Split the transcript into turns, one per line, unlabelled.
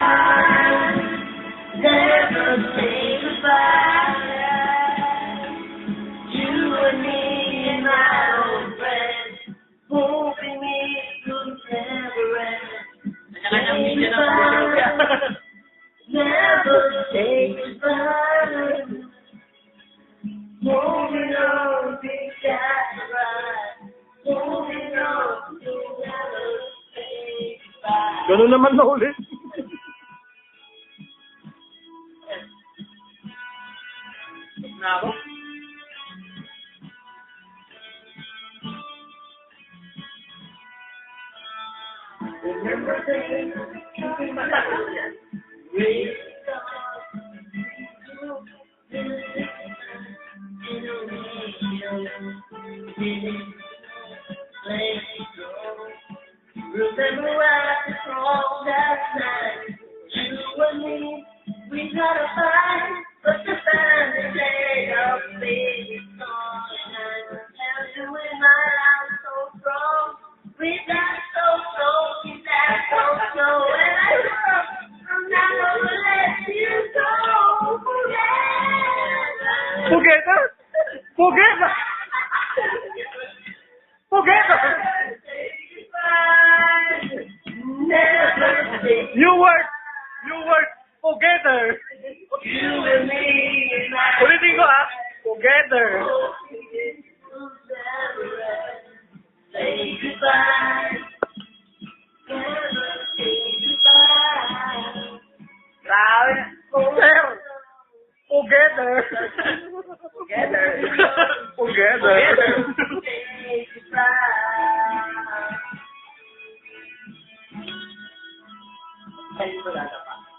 Never say goodbye. You and me and my old friends, hoping it could never end. Never say goodbye. Moving on, big that's right. Moving on, to never say goodbye.
Ganun naman na ulit.
Na ako?
Remember things, remember right from that night, you and me, we got a fight, but the find the day of baby song, and I tell you in my life so strong, we got so strong, we got so strong, and I know I'm not gonna let you go forever.
Together? Together? Together?
Never say
You work together.
you and me and I.
Ulitin ko ah. Together.
Say goodbye. Never say goodbye.
Grabe. Sir. Together.
Together.
Together.
Say goodbye.
Ay, wala na.